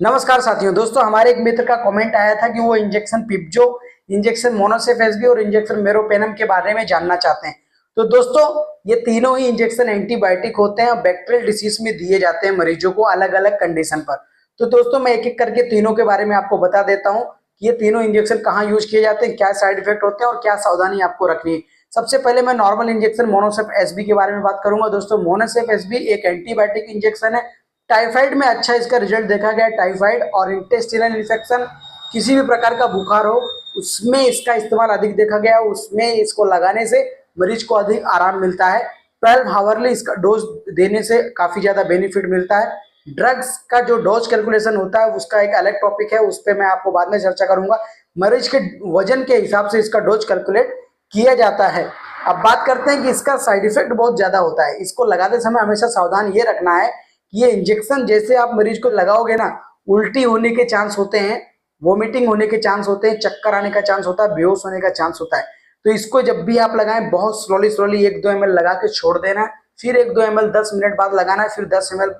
नमस्कार साथियों। दोस्तों, हमारे एक मित्र का कमेंट आया था कि वो इंजेक्शन पिप्जो, इंजेक्शन मोनोसेफ एसबी और इंजेक्शन मेरोपेनम के बारे में जानना चाहते हैं। तो दोस्तों, ये तीनों ही इंजेक्शन एंटीबायोटिक होते हैं और बैक्टीरियल डिसीज में दिए जाते हैं मरीजों को अलग अलग कंडीशन पर। तो दोस्तों, मैं एक एक करके तीनों के बारे में आपको बता देता हूँ कि ये तीनों इंजेक्शन कहाँ यूज किए जाते हैं, क्या साइड इफेक्ट होते हैं और क्या सावधानी आपको रखनी है। सबसे पहले मैं नॉर्मल इंजेक्शन मोनोसेफ एसबी के बारे में बात करूंगा। दोस्तों, मोनोसेफ एसबी एक एंटीबायोटिक इंजेक्शन है। टाइफाइड में अच्छा इसका रिजल्ट देखा गया है। टाइफाइड और इंटेस्टिनल इन्फेक्शन, किसी भी प्रकार का बुखार हो, उसमें इसका इस्तेमाल अधिक देखा गया है। उसमें इसको लगाने से मरीज को अधिक आराम मिलता है। 12 हावरली इसका डोज देने से काफी ज्यादा बेनिफिट मिलता है। ड्रग्स का जो डोज कैलकुलेशन होता है उसका एक अलग टॉपिक है, उस पर मैं आपको बाद में चर्चा करूंगा। मरीज के वजन के हिसाब से इसका डोज कैलकुलेट किया जाता है। अब बात करते हैं कि इसका साइड इफेक्ट बहुत ज्यादा होता है। इसको लगाते समय हमेशा सावधान ये रखना है, ये इंजेक्शन जैसे आप मरीज को लगाओगे ना, उल्टी होने के चांस होते हैं, वोमिटिंग होने के चांस होते हैं, चक्कर आने का चांस होता है, बेहोश होने का चांस होता है। तो इसको जब भी आप लगाएं बहुत स्लोली स्लोली 1-2 ml लगा के छोड़ देना है। फिर 1-2 ml 10 मिनट बाद लगाना है, फिर 10 ml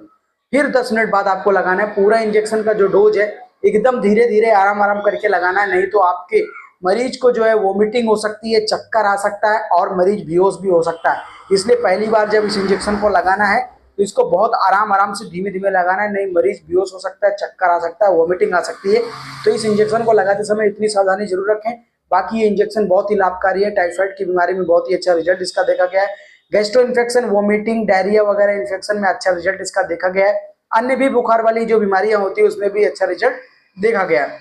फिर 10 मिनट बाद आपको लगाना है। पूरा इंजेक्शन का जो डोज है एकदम धीरे धीरे आराम आराम करके लगाना है, नहीं तो आपके मरीज को जो है वोमिटिंग हो सकती है, चक्कर आ सकता है और मरीज बेहोश भी हो सकता है। इसलिए पहली बार जब इस इंजेक्शन को लगाना है तो इसको बहुत आराम आराम से धीमे धीमे लगाना है, नहीं मरीज बेहोश हो सकता है, चक्कर आ सकता है, वोमिटिंग आ सकती है। तो इस इंजेक्शन को लगाते समय इतनी सावधानी जरूर रखें। बाकी ये इंजेक्शन बहुत ही लाभकारी है। टाइफाइड की बीमारी में बहुत ही अच्छा रिजल्ट इसका देखा गया है। गैस्ट्रो इन्फेक्शन, वोमिटिंग, डायरिया वगैरह इन्फेक्शन में अच्छा रिजल्ट इसका देखा गया है। अन्य भी बुखार वाली जो बीमारियां होती है उसमें भी अच्छा रिजल्ट देखा गया है।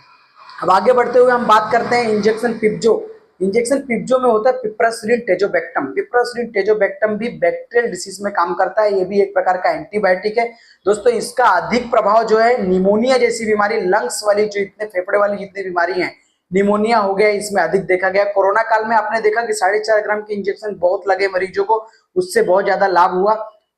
अब आगे बढ़ते हुए हम बात करते हैं इंजेक्शन पिप्जो। इंजेक्शन पिप्जो में होता है पिप्रसिलिन टेजोबैक्टम। पिप्रसिलिन टेजोबैक्टम भी बैक्टीरियल डिसीज में काम करता है। ये भी एक प्रकार का एंटीबायोटिक है। दोस्तों, इसका अधिक प्रभाव जो है निमोनिया जैसी बीमारी, लंग्स वाली जो इतने फेफड़े वाली जितनी बीमारी है, निमोनिया हो गया, इसमें अधिक देखा गया। कोरोना काल में आपने देखा कि 4.5 ग्राम के इंजेक्शन बहुत लगे मरीजों को, उससे बहुत ज्यादा लाभ हुआ,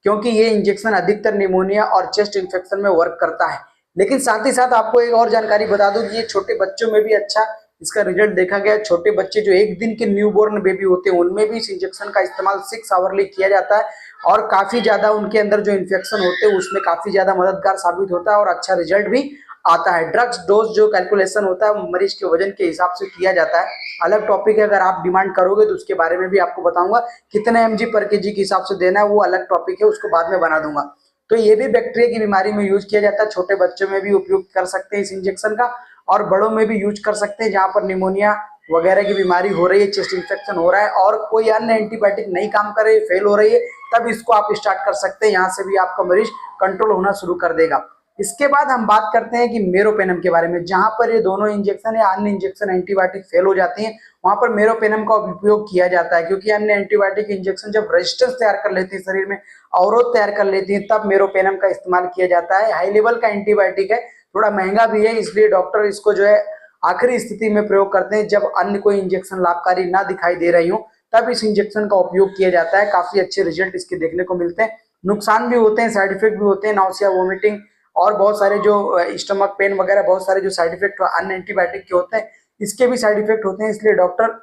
क्योंकि ये इंजेक्शन अधिकतर निमोनिया और चेस्ट इन्फेक्शन में वर्क करता है। लेकिन साथ ही साथ आपको एक और जानकारी बता दूं कि ये छोटे बच्चों में भी अच्छा इसका रिजल्ट देखा गया। छोटे बच्चे जो 1 दिन के न्यूबॉर्न बेबी होते हैं उनमें भी इस इंजेक्शन का इस्तेमाल 6 आवरली किया जाता है और काफी ज्यादा उनके अंदर जो इन्फेक्शन होते हैं उसमें काफी ज्यादा मददगार साबित होता है और अच्छा रिजल्ट भी आता है। ड्रग्स डोज जो कैलकुलेशन होता है मरीज के वजन के हिसाब से किया जाता है, अलग टॉपिक है। अगर आप डिमांड करोगे तो उसके बारे में भी आपको बताऊंगा। कितने mg पर kg के हिसाब से देना है वो अलग टॉपिक है, उसको बाद में बना दूंगा। तो ये भी बैक्टीरिया की बीमारी में यूज किया जाता है। छोटे बच्चों में भी उपयोग कर सकते हैं इस इंजेक्शन का, और बड़ों में भी यूज कर सकते हैं जहां पर निमोनिया वगैरह की बीमारी हो रही है, चेस्ट इन्फेक्शन हो रहा है और कोई अन्य एंटीबायोटिक नहीं काम कर रही है, फेल हो रही है, तब इसको आप स्टार्ट कर सकते हैं। यहाँ से भी आपका मरीज कंट्रोल होना शुरू कर देगा। इसके बाद हम बात करते हैं कि मेरोपेनम के बारे में। जहां पर ये दोनों इंजेक्शन या अन्य इंजेक्शन एंटीबायोटिक फेल हो जाती हैं वहां पर मेरोपेनम का उपयोग किया जाता है, क्योंकि अन्य एंटीबायोटिक इंजेक्शन जब रेजिस्टेंस तैयार कर लेती है शरीर में, अवरोध तैयार कर लेती है, तब मेरोपेनम का इस्तेमाल किया जाता है। हाई लेवल का एंटीबायोटिक है, थोड़ा महंगा भी है, इसलिए डॉक्टर इसको जो है आखिरी स्थिति में प्रयोग करते हैं, जब अन्य कोई इंजेक्शन लाभकारी ना दिखाई दे रही हो तब इस इंजेक्शन का उपयोग किया जाता है। काफी अच्छे रिजल्ट इसके देखने को मिलते हैं। नुकसान भी होते हैं, साइड इफेक्ट भी होते हैं, नाउसिया, वोमिटिंग और बहुत सारे जो स्टमक पेन वगैरह बहुत सारे जो साइड इफेक्ट अन्य एंटीबायोटिक के होते हैं, इसके भी साइड इफेक्ट होते हैं। इसलिए डॉक्टर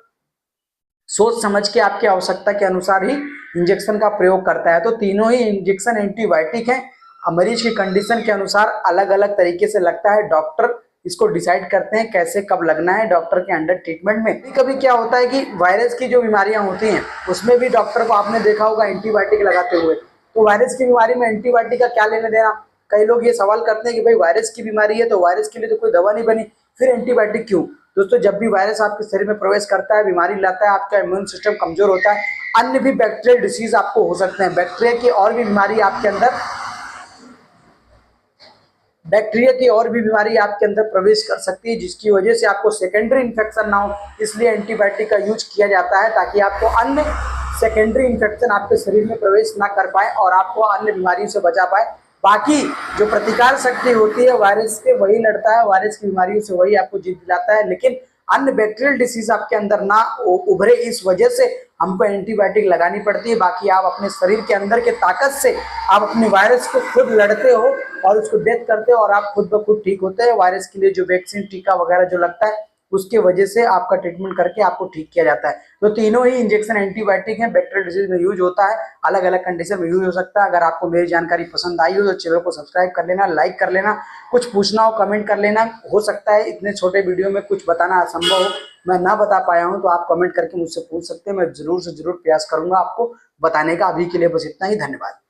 सोच समझ के आपकी आवश्यकता के अनुसार ही इंजेक्शन का प्रयोग करता है। तो तीनों ही इंजेक्शन एंटीबायोटिक हैं, मरीज की कंडीशन के अनुसार अलग अलग तरीके से लगता है। डॉक्टर इसको डिसाइड करते हैं कैसे कब लगना है डॉक्टर के अंडर ट्रीटमेंट में। कभी कभी क्या होता है कि वायरस की जो बीमारियां होती हैं उसमें भी डॉक्टर को आपने देखा होगा एंटीबायोटिक लगाते हुए। तो वायरस की बीमारी में एंटीबायोटिक का क्या लेने देना। कई लोग ये सवाल करते हैं कि भाई वायरस की बीमारी है तो वायरस के लिए तो कोई दवा नहीं बनी, फिर एंटीबायोटिक क्यों। दोस्तों, जब भी वायरस आपके शरीर में प्रवेश करता है, बीमारी लाता है, आपका इम्यून सिस्टम कमजोर होता है, अन्य भी बैक्टीरियल डिसीज आपको हो सकते हैं। बैक्टीरिया की और भी बीमारी आपके अंदर प्रवेश कर सकती है, जिसकी वजह से आपको सेकेंडरी इन्फेक्शन ना हो। इसलिए एंटीबायोटिक का यूज किया जाता है ताकि आपको अन्य सेकेंडरी इन्फेक्शन आपके शरीर में प्रवेश ना कर पाए और आपको अन्य बीमारियों से बचा पाए। बाकी जो प्रतिकार शक्ति होती है वायरस से वही लड़ता है, वायरस की बीमारियों से वही आपको जीत दिलाता है, लेकिन अन्य बैक्टीरियल डिसीज आपके अंदर ना उभरे, इस वजह से हमको एंटीबायोटिक लगानी पड़ती है। बाकी आप अपने शरीर के अंदर के ताकत से आप अपने वायरस को खुद लड़ते हो और उसको डेथ करते हो और आप खुद ब खुद ठीक होते हैं। वायरस के लिए जो वैक्सीन, टीका वगैरह जो लगता है उसके वजह से आपका ट्रीटमेंट करके आपको ठीक किया जाता है। तो तीनों ही इंजेक्शन एंटीबायोटिक हैं, बैक्टीरियल डिजीज में यूज होता है, अलग अलग कंडीशन में यूज हो सकता है। अगर आपको मेरी जानकारी पसंद आई हो तो चैनल को सब्सक्राइब कर लेना, लाइक कर लेना, कुछ पूछना हो कमेंट कर लेना। हो सकता है इतने छोटे वीडियो में कुछ बताना असंभव हो, मैं ना बता पाया हूं, तो आप कमेंट करके मुझसे पूछ सकते हैं, मैं जरूर से जरूर प्रयास करूंगा आपको बताने का। अभी के लिए बस इतना ही, धन्यवाद।